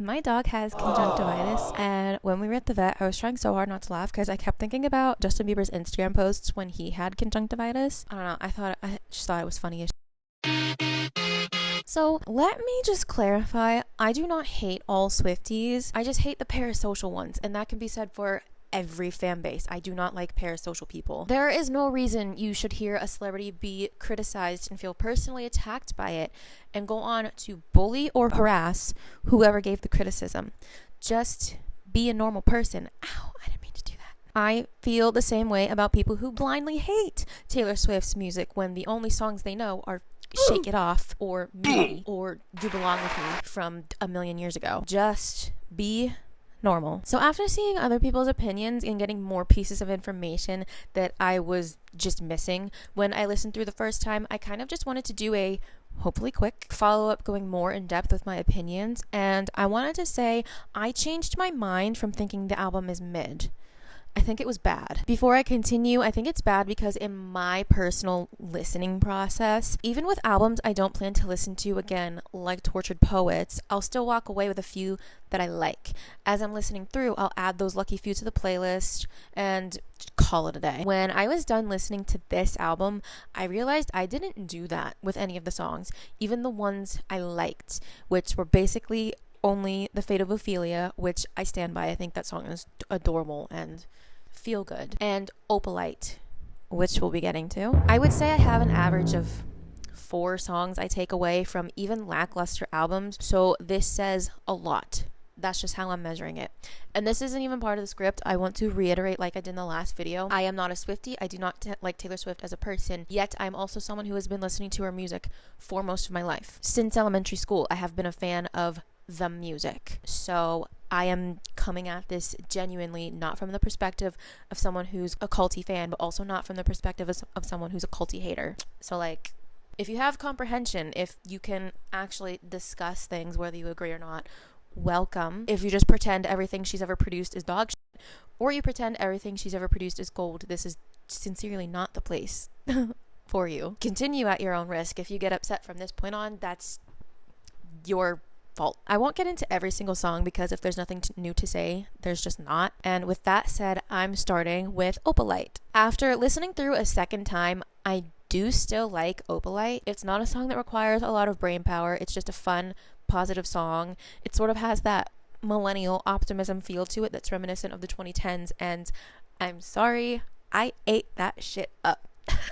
My dog has conjunctivitis, and when we were at the vet, I was trying so hard not to laugh because I kept thinking about Justin Bieber's Instagram posts when he had conjunctivitis. I don't know, I just thought it was funny as So let me just clarify, I do not hate all Swifties. I just hate the parasocial ones, and that can be said for every fan base. I do not like parasocial people. There is no reason you should hear a celebrity be criticized and feel personally attacked by it and go on to bully or harass whoever gave the criticism. Just be a normal person. Ow, I didn't mean to do that. I feel the same way about people who blindly hate Taylor Swift's music when the only songs they know are Shake It Off or Me or You Belong With Me from a million years ago. Just be normal. So after seeing other people's opinions and getting more pieces of information that I was just missing when I listened through the first time, I kind of just wanted to do a hopefully quick follow-up going more in depth with my opinions, and I wanted to say I changed my mind from thinking the album is mid. I think it was bad. Before I continue, I think it's bad because in my personal listening process, even with albums I don't plan to listen to again, like Tortured Poets, I'll still walk away with a few that I like. As I'm listening through, I'll add those lucky few to the playlist and call it a day. When I was done listening to this album, I realized I didn't do that with any of the songs, even the ones I liked, which were basically only The Fate of Ophelia, which I stand by. I think that song is adorable and feel good, and Opalite, which we'll be getting to. I would say I have an average of 4 songs I take away from even lackluster albums, so this says a lot. That's just how I'm measuring it. And this isn't even part of the script. I want to reiterate, like I did in the last video, I am not a Swiftie. I do not like Taylor Swift as a person, yet I'm also someone who has been listening to her music for most of my life. Since elementary school, I have been a fan of the music. So I am coming at this genuinely not from the perspective of someone who's a culty fan, but also not from the perspective of someone who's a culty hater. So like, if you have comprehension, if you can actually discuss things whether you agree or not, welcome. If you just pretend everything she's ever produced is dog shit, or you pretend everything she's ever produced is gold, this is sincerely not the place for you. Continue at your own risk. If you get upset from this point on, that's your fault. I won't get into every single song because if there's nothing new to say, there's just not. And with that said, I'm starting with Opalite. After listening through a second time, I do still like Opalite. It's not a song that requires a lot of brain power. It's just a fun, positive song. It sort of has that millennial optimism feel to it that's reminiscent of the 2010s, and I'm sorry, I ate that shit up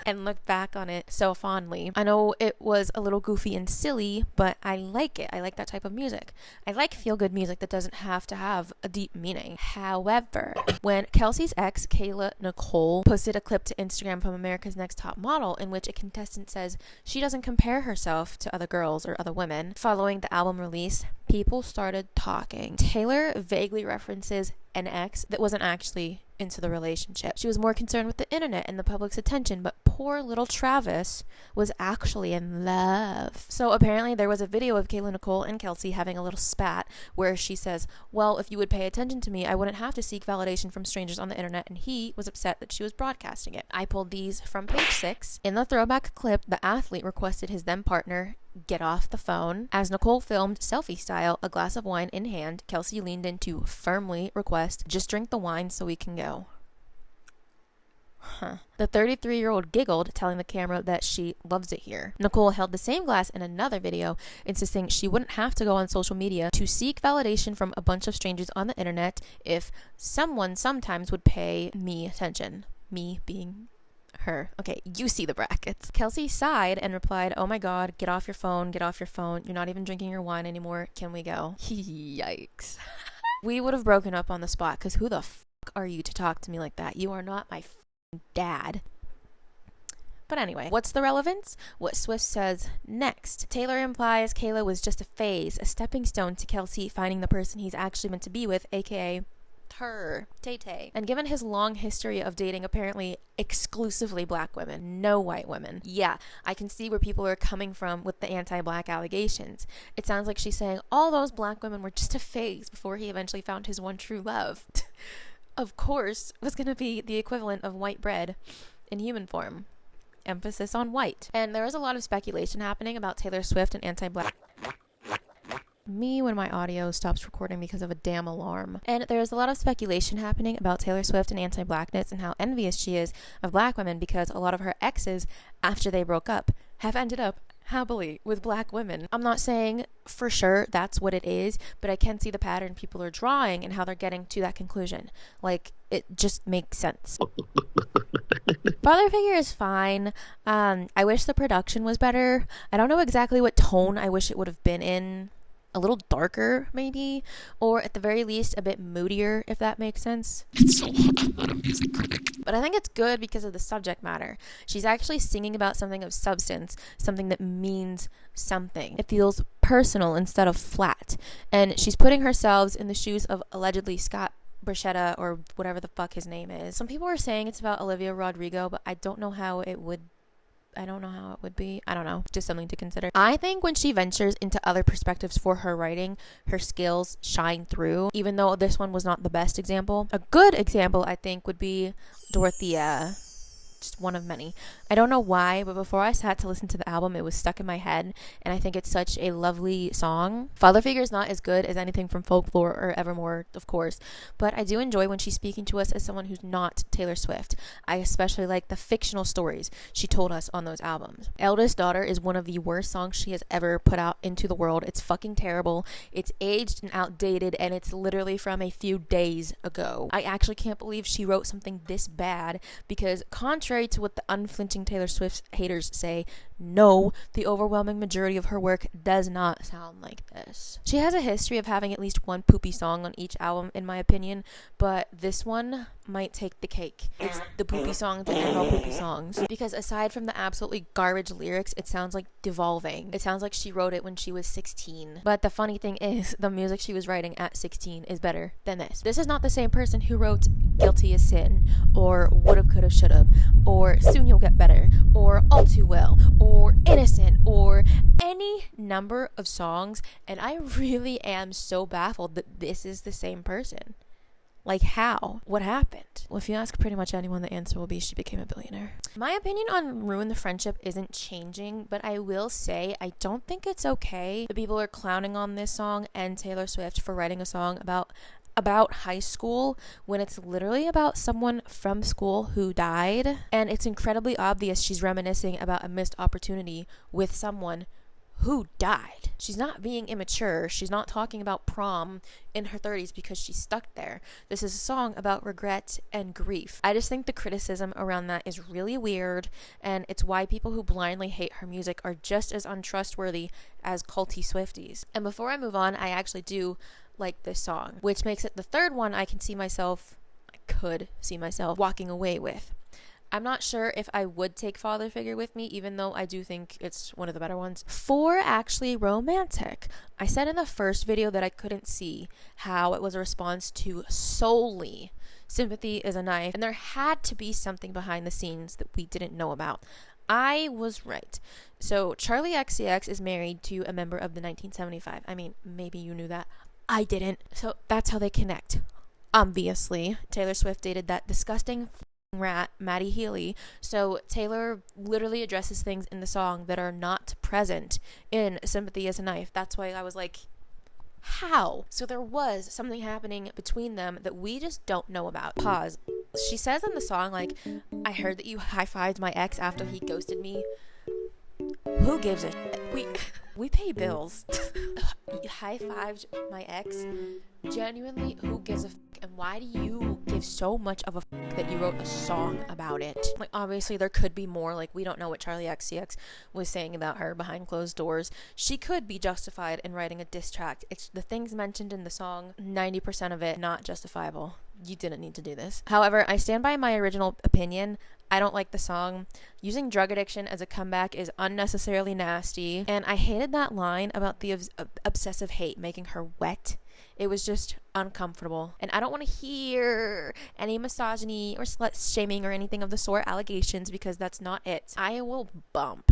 and look back on it so fondly. I know it was a little goofy and silly, but I like it. I like that type of music. I like feel-good music that doesn't have to have a deep meaning. However, when Kelsey's ex, Kayla Nicole, posted a clip to Instagram from America's Next Top Model in which a contestant says she doesn't compare herself to other girls or other women, following the album release, people started talking. Taylor vaguely references an ex that wasn't actually into the relationship. She was more concerned with the internet and the public's attention, but poor little Travis was actually in love. So apparently there was a video of Kayla Nicole and Kelsey having a little spat where she says, well, if you would pay attention to me, I wouldn't have to seek validation from strangers on the internet, and he was upset that she was broadcasting it. I pulled these from page 6. In the throwback clip, the athlete requested his then partner get off the phone. As Nicole filmed selfie style, a glass of wine in hand, Kelsey leaned in to firmly request, just drink the wine so we can go. The 33-year-old giggled, telling the camera that she loves it here. Nicole held the same glass in another video, insisting she wouldn't have to go on social media to seek validation from a bunch of strangers on the internet if someone sometimes would pay me attention. Me being her. Okay, you see the brackets. Kelsey sighed and replied, oh my god, get off your phone, get off your phone. You're not even drinking your wine anymore. Can we go? Yikes. We would have broken up on the spot, because who the fuck are you to talk to me like that? You are not my dad. But anyway, what's the relevance? What Swift says next. Taylor implies Kayla was just a phase, a stepping stone to Kelsey finding the person he's actually meant to be with, aka her, Tay-Tay. And given his long history of dating apparently exclusively black women, no white women, yeah, I can see where people are coming from with the anti-black allegations. It sounds like she's saying all those black women were just a phase before he eventually found his one true love. Of course, was going to be the equivalent of white bread in human form. Emphasis on white. And there is a lot of speculation happening about Taylor Swift and anti-black me when my audio stops recording because of a damn alarm. And there's a lot of speculation happening about Taylor Swift and anti-blackness and how envious she is of black women because a lot of her exes, after they broke up, have ended up happily with black women. I'm not saying for sure that's what it is, but I can see the pattern people are drawing and how they're getting to that conclusion. Like, it just makes sense. Father Figure is fine. I wish the production was better. I don't know exactly what tone I wish it would have been in. A little darker, maybe, or at the very least a bit moodier, if that makes sense. It's so hot, I'm not a music critic. But I think it's good because of the subject matter. She's actually singing about something of substance, something that means something. It feels personal instead of flat. And she's putting herself in the shoes of allegedly Scott Bruschetta, or whatever the fuck his name is. Some people are saying it's about Olivia Rodrigo, but I don't know how it would be. I don't know. Just something to consider. I think when she ventures into other perspectives for her writing, her skills shine through, even though this one was not the best example. A good example, I think, would be Dorothea. Just one of many. I don't know why, but before I sat to listen to the album, it was stuck in my head, and I think it's such a lovely song. Father Figure is not as good as anything from Folklore or Evermore, of course, but I do enjoy when she's speaking to us as someone who's not Taylor Swift. I especially like the fictional stories she told us on those albums. Eldest Daughter is one of the worst songs she has ever put out into the world. It's fucking terrible. It's aged and outdated, and it's literally from a few days ago. I actually can't believe she wrote something this bad, because contrary to what the unflinching Taylor Swift haters say, no, the overwhelming majority of her work does not sound like this. She has a history of having at least one poopy song on each album, in my opinion, but this one might take the cake. It's the poopy songs that end all poopy songs, because aside from the absolutely garbage lyrics, it sounds like devolving. It sounds like she wrote it when she was 16. But the funny thing is, the music she was writing at 16 is better than this. This is not the same person who wrote Guilty as Sin, or Would've, Could've, Should've, or Soon You'll Get Better, or All Too Well, or Innocent, or any number of songs, and I really am so baffled that this is the same person. Like, how? What happened? Well, if you ask pretty much anyone, the answer will be she became a billionaire. My opinion on Ruin the Friendship isn't changing, but I will say I don't think it's okay that people are clowning on this song and Taylor Swift for writing a song about high school when it's literally about someone from school who died, and it's incredibly obvious she's reminiscing about a missed opportunity with someone who died. She's not being immature. She's not talking about prom in her 30s because she's stuck there. This is a song about regret and grief. I just think the criticism around that is really weird, and it's why people who blindly hate her music are just as untrustworthy as culty Swifties. And before I move on, I actually do like this song, which makes it the third one I could see myself walking away with. I'm not sure if I would take Father Figure with me, even though I do think it's one of the better ones. 4, actually romantic. I said in the first video that I couldn't see how it was a response to solely Sympathy is a Knife, and there had to be something behind the scenes that we didn't know about. I was right. So Charlie XCX is married to a member of the 1975. I mean, maybe you knew that. I didn't. So that's how they connect. Obviously, Taylor Swift dated that disgusting rat Maddie Healy, so Taylor literally addresses things in the song that are not present in Sympathy is a Knife. That's why I was like, how? So there was something happening between them that we just don't know about. Pause. She says in the song, like, I heard that you high-fived my ex after he ghosted me. Who gives a shit? We pay bills. You high-fived my ex? Genuinely, who gives a f***? And why do you give so much of a f*** that you wrote a song about it? Like, obviously, there could be more. Like, we don't know what Charlie XCX was saying about her behind closed doors. She could be justified in writing a diss track. It's the things mentioned in the song, 90% of it, not justifiable. You didn't need to do this. However, I stand by my original opinion. I don't like the song. Using drug addiction as a comeback is unnecessarily nasty. And I hated that line about the obsessive hate making her wet. It was just uncomfortable. And I don't want to hear any misogyny or slut shaming or anything of the sort allegations, because that's not it. I will bump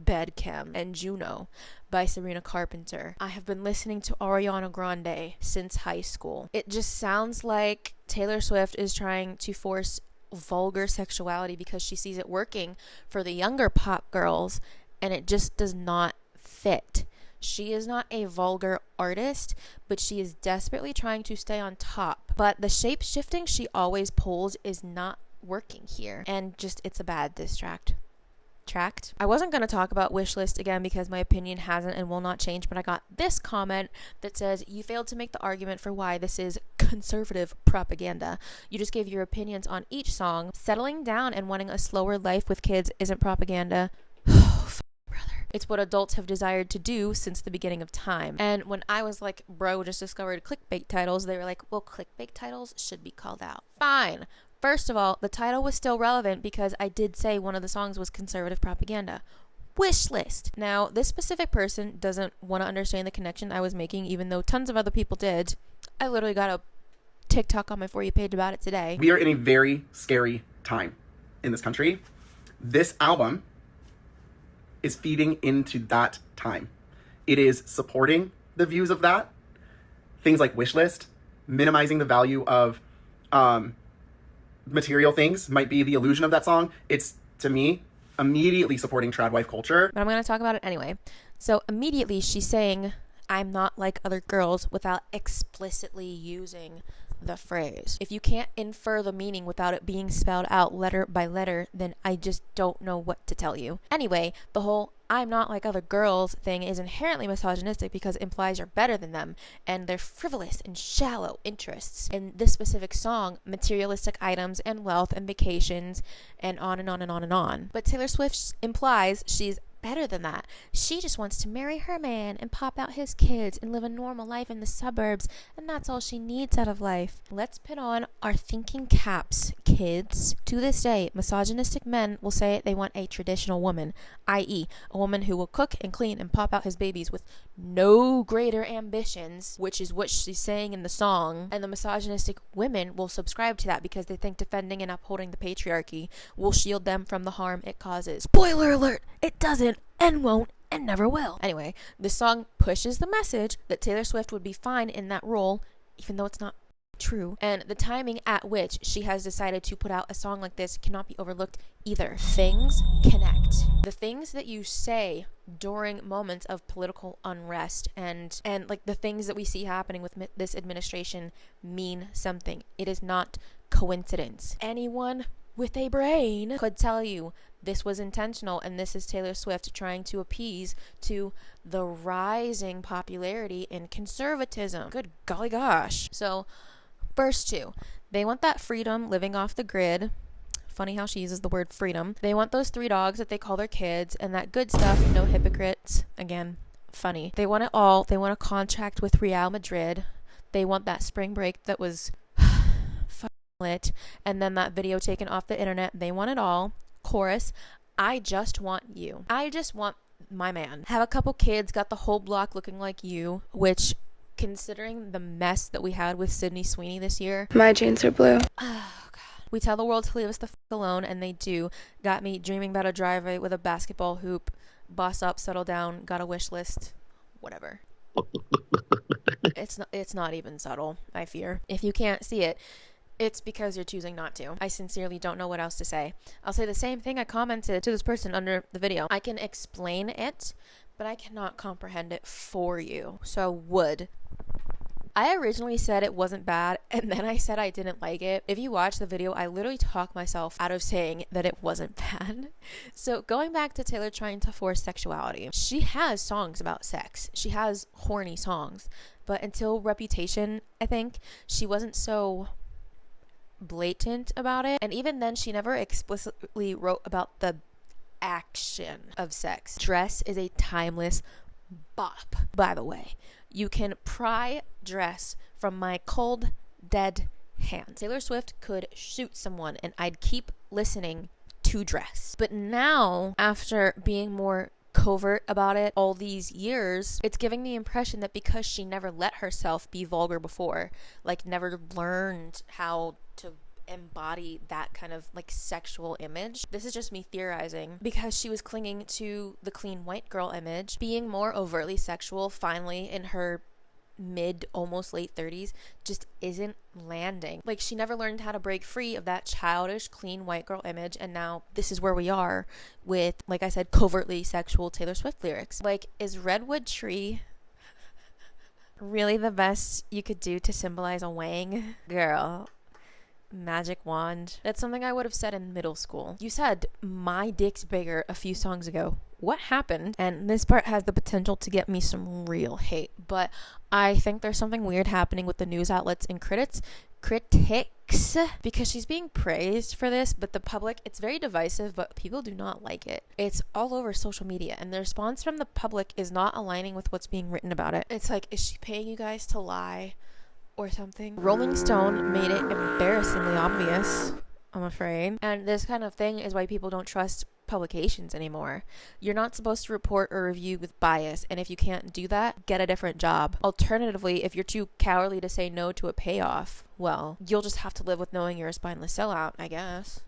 Bedchem and Juno by Sabrina Carpenter. I have been listening to Ariana Grande since high school. It just sounds like Taylor Swift is trying to force vulgar sexuality because she sees it working for the younger pop girls, and it just does not fit. She is not a vulgar artist, but she is desperately trying to stay on top. But the shape shifting she always pulls is not working here. And just, it's a bad distract. I wasn't going to talk about Wishlist again because my opinion hasn't and will not change, but I got this comment that says, you failed to make the argument for why this is conservative propaganda. You just gave your opinions on each song. Settling down and wanting a slower life with kids isn't propaganda. Brother. It's what adults have desired to do since the beginning of time. And when I was like, bro, just discovered clickbait titles, they were like, well, clickbait titles should be called out. Fine. First of all, the title was still relevant because I did say one of the songs was conservative propaganda. Wishlist. Now, this specific person doesn't want to understand the connection I was making, even though tons of other people did. I literally got a TikTok on my For You page about it today. We are in a very scary time in this country. This album is feeding into that time. It is supporting the views of that. Things like Wishlist, minimizing the value of material things might be the illusion of that song. It's, to me, immediately supporting trad wife culture. But I'm going to talk about it anyway. So immediately she's saying, I'm not like other girls, without explicitly using the phrase. If you can't infer the meaning without it being spelled out letter by letter, then I just don't know what to tell you. Anyway, the whole I'm not like other girls thing is inherently misogynistic because it implies you're better than them and their frivolous and shallow interests in this specific song, materialistic items and wealth and vacations and on and on and on and on. But Taylor Swift implies she's better than that. She just wants to marry her man and pop out his kids and live a normal life in the suburbs, and that's all she needs out of life. Let's put on our thinking caps, kids. To this day, misogynistic men will say they want a traditional woman, i.e., a woman who will cook and clean and pop out his babies with no greater ambitions, which is what she's saying in the song. And the misogynistic women will subscribe to that because they think defending and upholding the patriarchy will shield them from the harm it causes. Spoiler alert, it doesn't and won't and never will. Anyway, the song pushes the message that Taylor Swift would be fine in that role, even though it's not true. And the timing at which she has decided to put out a song like this cannot be overlooked either. Things connect. The things that you say during moments of political unrest and like the things that we see happening with this administration mean something. It is not coincidence. Anyone with a brain could tell you this was intentional, and this is Taylor Swift trying to appease to the rising popularity in conservatism. Good golly gosh. So, verse 2. They want that freedom living off the grid. Funny how she uses the word freedom. They want those 3 dogs that they call their kids, and that good stuff, no hypocrites. Again, funny. They want it all. They want a contract with Real Madrid. They want that spring break that was lit, and then that video taken off the internet. They want it all. Chorus, I just want you. I just want my man. Have a couple kids, got the whole block looking like you, which, considering the mess that we had with Sydney Sweeney this year. My jeans are blue. Oh, God. We tell the world to leave us the alone, and they do. Got me dreaming about a driveway with a basketball hoop. Boss up, settle down, got a wish list. Whatever. It's not even subtle, I fear. If you can't see it, it's because you're choosing not to. I sincerely don't know what else to say. I'll say the same thing I commented to this person under the video. I can explain it, but I cannot comprehend it for you. So would. I originally said it wasn't bad, and then I said I didn't like it. If you watch the video, I literally talked myself out of saying that it wasn't bad. So going back to Taylor trying to force sexuality, she has songs about sex. She has horny songs. But until Reputation, I think, she wasn't so blatant about it, and even then she never explicitly wrote about the action of sex. Dress is a timeless bop, by the way. You can pry dress from my cold dead hands. Taylor Swift could shoot someone and I'd keep listening to Dress. But now, after being more covert about it all these years, it's giving the impression that because she never let herself be vulgar before, like never learned how to embody that kind of like sexual image. This is just me theorizing, because she was clinging to the clean white girl image, being more overtly sexual finally in her mid, almost late 30s just isn't landing. Like, she never learned how to break free of that childish, clean white girl image, and now this is where we are with, like I said, covertly sexual Taylor Swift lyrics. Like, is Redwood Tree really the best you could do to symbolize a wang? Girl, magic wand. That's something I would have said in middle school. You said my dick's bigger a few songs ago. What happened? And this part has the potential to get me some real hate, but I think there's something weird happening with the news outlets and critics, because she's being praised for this, but the public, it's very divisive, but people do not like it. It's all over social media, and the response from the public is not aligning with what's being written about it. It's like, is she paying you guys to lie or something? Rolling Stone made it embarrassingly obvious, I'm afraid. And this kind of thing is why people don't trust publications anymore. You're not supposed to report or review with bias, and if you can't do that, get a different job. Alternatively, if you're too cowardly to say no to a payoff, well, you'll just have to live with knowing you're a spineless sellout, I guess.